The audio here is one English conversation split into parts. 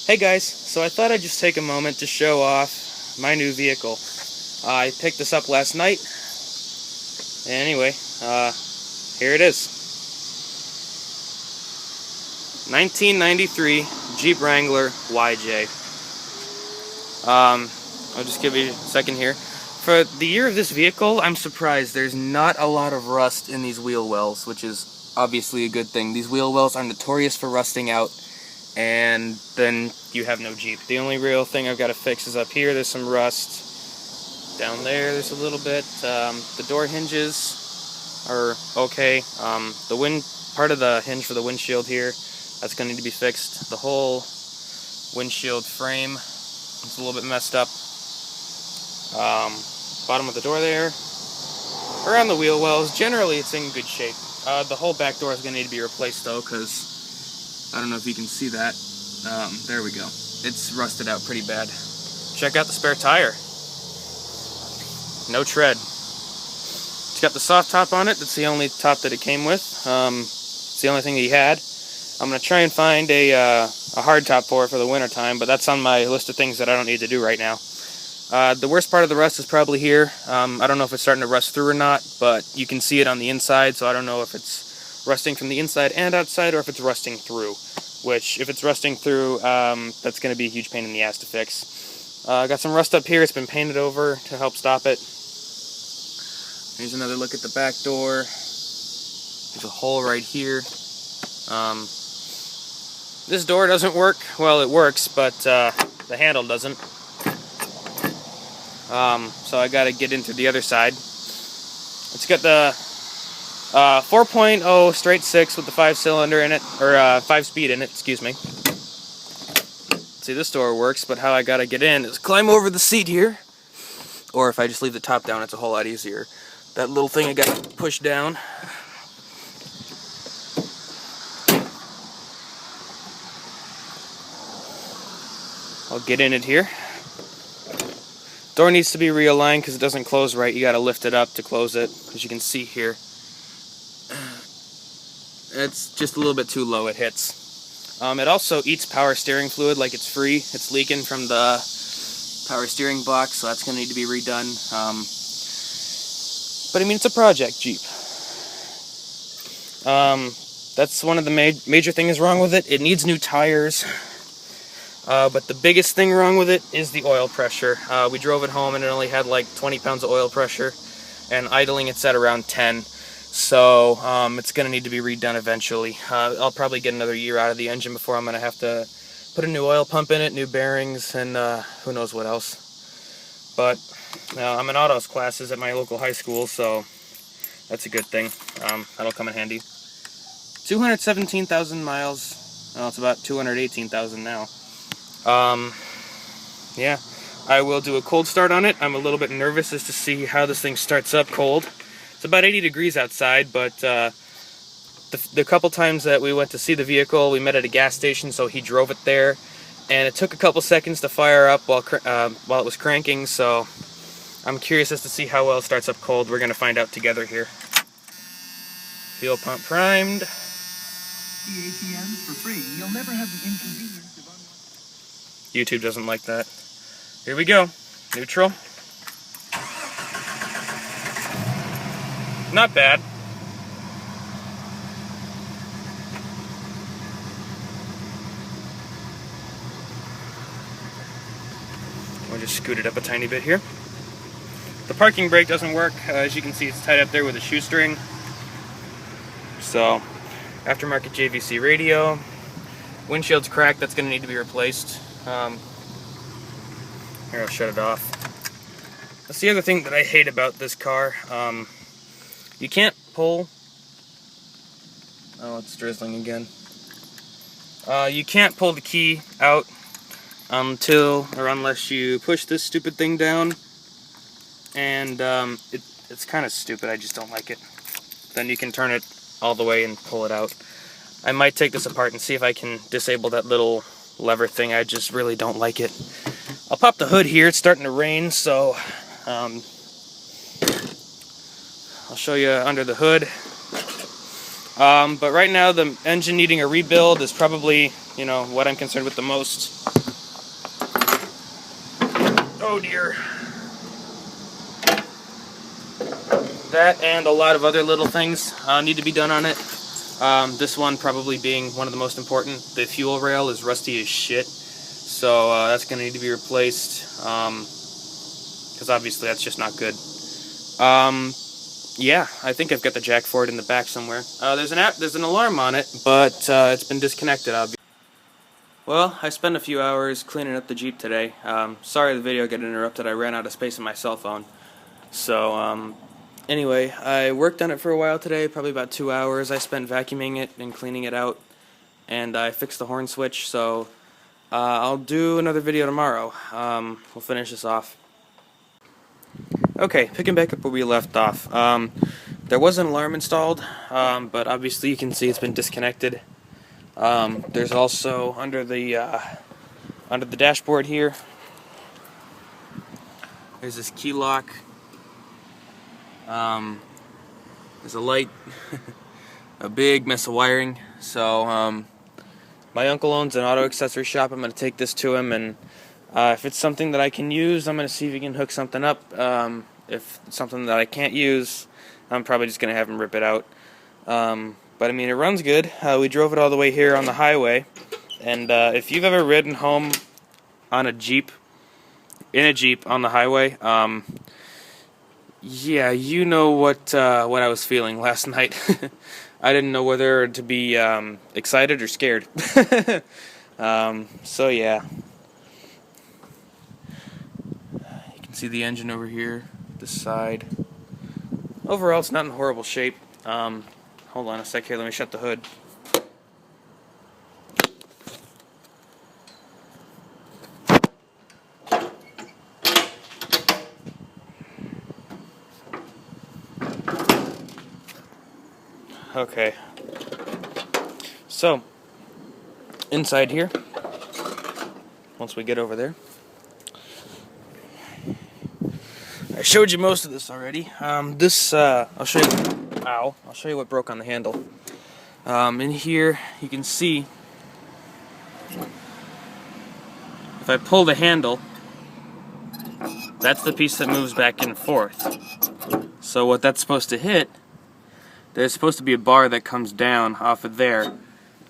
Hey guys, so I thought I'd just take a moment to show off my new vehicle. I picked this up last night. Anyway, here it is. 1993 Jeep Wrangler YJ. I'll just give you a second here. For the year of this vehicle, I'm surprised there's not a lot of rust in these wheel wells, which is obviously a good thing. These wheel wells are notorious for rusting out, and then you have no Jeep. The only real thing I've got to fix is up here. There's some rust. Down there's a little bit. The door hinges are okay. The part of the hinge for the windshield here, that's going to need to be fixed. The whole windshield frame is a little bit messed up. Bottom of the door there. Around the wheel wells, generally it's in good shape. The whole back door is going to need to be replaced though, because I don't know if you can see that. There we go. It's rusted out pretty bad. Check out the spare tire. No tread. It's got the soft top on it. That's the only top that it came with. It's the only thing he had. I'm going to try and find a hard top for it for the winter time, but that's on my list of things that I don't need to do right now. The worst part of the rust is probably here. I don't know if it's starting to rust through or not, but you can see it on the inside, so I don't know if it's rusting from the inside and outside or if it's rusting through. Which, if it's rusting through, that's going to be a huge pain in the ass to fix. Got some rust up here. It's been painted over to help stop it. Here's another look at the back door. There's a hole right here. This door doesn't work. Well, it works, but the handle doesn't. So I got to get into the other side. It's got the 4.0 straight 6 with the 5-cylinder in it, or 5-speed in it, excuse me. See, this door works, but how I got to get in is climb over the seat here. Or if I just leave the top down, it's a whole lot easier. That little thing I got to push down. I'll get in it here. Door needs to be realigned because it doesn't close right. You got to lift it up to close it, as you can see here. It's just a little bit too low, it hits. It also eats power steering fluid like it's free. It's leaking from the power steering box, so that's going to need to be redone. But I mean, it's a project Jeep. That's one of the major things wrong with it. It needs new tires. But the biggest thing wrong with it is the oil pressure. We drove it home and it only had like 20 pounds of oil pressure, and idling it's at around 10. So it's going to need to be redone eventually. I'll probably get another year out of the engine before I'm going to have to put a new oil pump in it, new bearings, and who knows what else. But I'm in autos classes at my local high school, so that's a good thing. That'll come in handy. 217,000 miles. Well, it's about 218,000 now. Yeah, I will do a cold start on it. I'm a little bit nervous as to see how this thing starts up cold. It's about 80 degrees outside, but the couple times that we went to see the vehicle, we met at a gas station, so he drove it there, and it took a couple seconds to fire up while it was cranking, so I'm curious as to see how well it starts up cold. We're going to find out together here. Fuel pump primed. The ATMs for free. You'll never have the inconvenience of YouTube doesn't like that. Here we go. Neutral. Not bad. We'll just scoot it up a tiny bit here. The parking brake doesn't work. As you can see, it's tied up there with a shoestring. So, aftermarket JVC radio. Windshield's cracked. That's going to need to be replaced. Here, I'll shut it off. That's the other thing that I hate about this car. You can't pull... Oh, it's drizzling again. You can't pull the key out unless you push this stupid thing down. And it's kind of stupid. I just don't like it. Then you can turn it all the way and pull it out. I might take this apart and see if I can disable that little lever thing. I just really don't like it. I'll pop the hood here. It's starting to rain, so I'll show you under the hood. But right now the engine needing a rebuild is probably, what I'm concerned with the most. Oh dear. That and a lot of other little things need to be done on it. This one probably being one of the most important. The fuel rail is rusty as shit, so that's going to need to be replaced, because obviously that's just not good. Yeah, I think I've got the jack for it in the back somewhere. There's an alarm on it, but it's been disconnected, obviously. Well, I spent a few hours cleaning up the Jeep today. Sorry the video got interrupted. I ran out of space on my cell phone. So, anyway, I worked on it for a while today, probably about 2 hours. I spent vacuuming it and cleaning it out, and I fixed the horn switch, so I'll do another video tomorrow. We'll finish this off. Okay, picking back up where we left off. There was an alarm installed, but obviously you can see it's been disconnected. There's also under the dashboard here, there's this key lock. There's a light, a big mess of wiring. So my uncle owns an auto accessory shop. I'm going to take this to him, and if it's something that I can use, I'm going to see if he can hook something up. If it's something that I can't use, I'm probably just going to have him rip it out. But I mean, it runs good. We drove it all the way here on the highway, and if you've ever ridden home on a Jeep, in a Jeep on the highway, yeah, you know what I was feeling last night. I didn't know whether to be excited or scared. So yeah, you can see the engine over here, this side. Overall, it's not in horrible shape. Hold on a sec here, let me shut the hood. Okay, so inside here, once we get over there, I showed you most of this already. I'll show you. Ow! I'll show you what broke on the handle. In here, you can see if I pull the handle, that's the piece that moves back and forth. So what that's supposed to hit, there's supposed to be a bar that comes down off of there,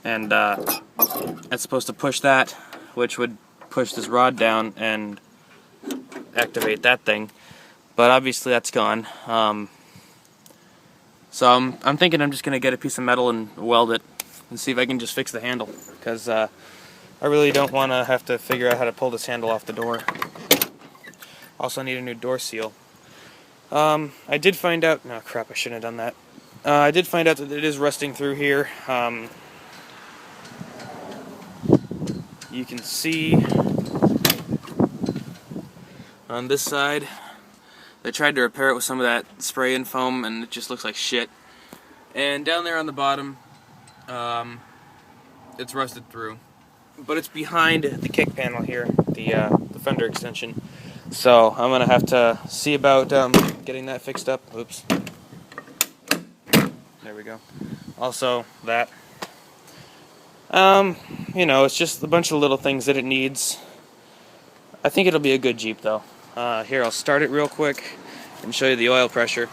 and that's supposed to push that, which would push this rod down and activate that thing. But obviously that's gone. So I'm thinking I'm just going to get a piece of metal and weld it and see if I can just fix the handle, because I really don't want to have to figure out how to pull this handle off the door. Also need a new door seal. I did find out... No, crap, I shouldn't have done that. I did find out that it is rusting through here. You can see on this side, they tried to repair it with some of that spray and foam, and it just looks like shit. And down there on the bottom, it's rusted through. But it's behind the kick panel here, the fender extension. So I'm going to have to see about getting that fixed up. Oops. There we go. Also, that. You know, it's just a bunch of little things that it needs. I think it'll be a good Jeep, though. Here, I'll start it real quick and show you the oil pressure.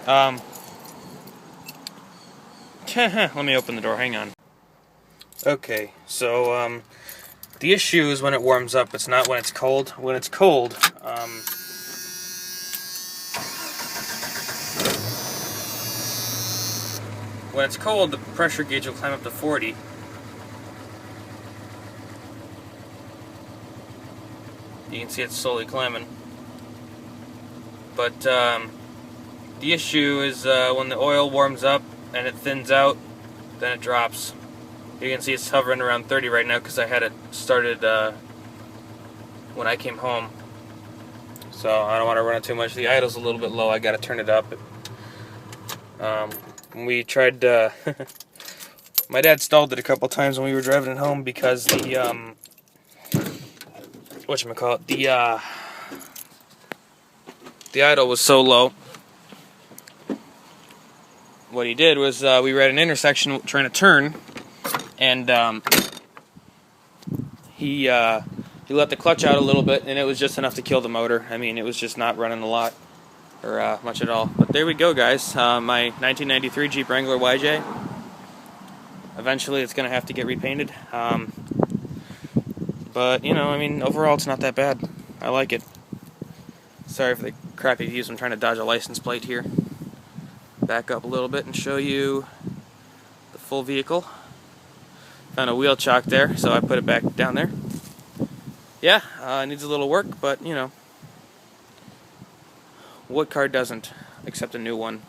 Let me open the door, hang on. Okay, so, the issue is when it warms up, it's not when it's cold. When it's cold, the pressure gauge will climb up to 40. You can see it's slowly climbing. But the issue is when the oil warms up and it thins out, then it drops. You can see it's hovering around 30 right now because I had it started when I came home. So I don't want to run it too much. The idle's a little bit low. I got to turn it up. We tried. My dad stalled it a couple times when we were driving it home because the whatchamacallit, the idle was so low. What he did was we were at an intersection trying to turn, and his he let the clutch out a little bit, and it was just enough to kill the motor. I mean, it was just not running a lot, or much at all. But there we go, guys. My 1993 Jeep Wrangler YJ. Eventually, it's going to have to get repainted. But, you know, I mean, overall, it's not that bad. I like it. Sorry for the crappy views. I'm trying to dodge a license plate here. Back up a little bit and show you the full vehicle. Found a wheel chock there, so I put it back down there. Yeah, it needs a little work, but, you know, what car doesn't, except a new one?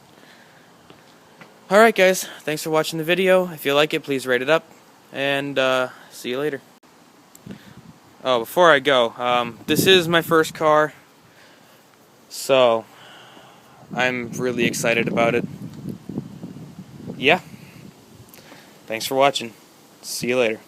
Alright, guys, thanks for watching the video. If you like it, please rate it up, and see you later. Oh, before I go, this is my first car, so I'm really excited about it. Yeah, thanks for watching. See you later.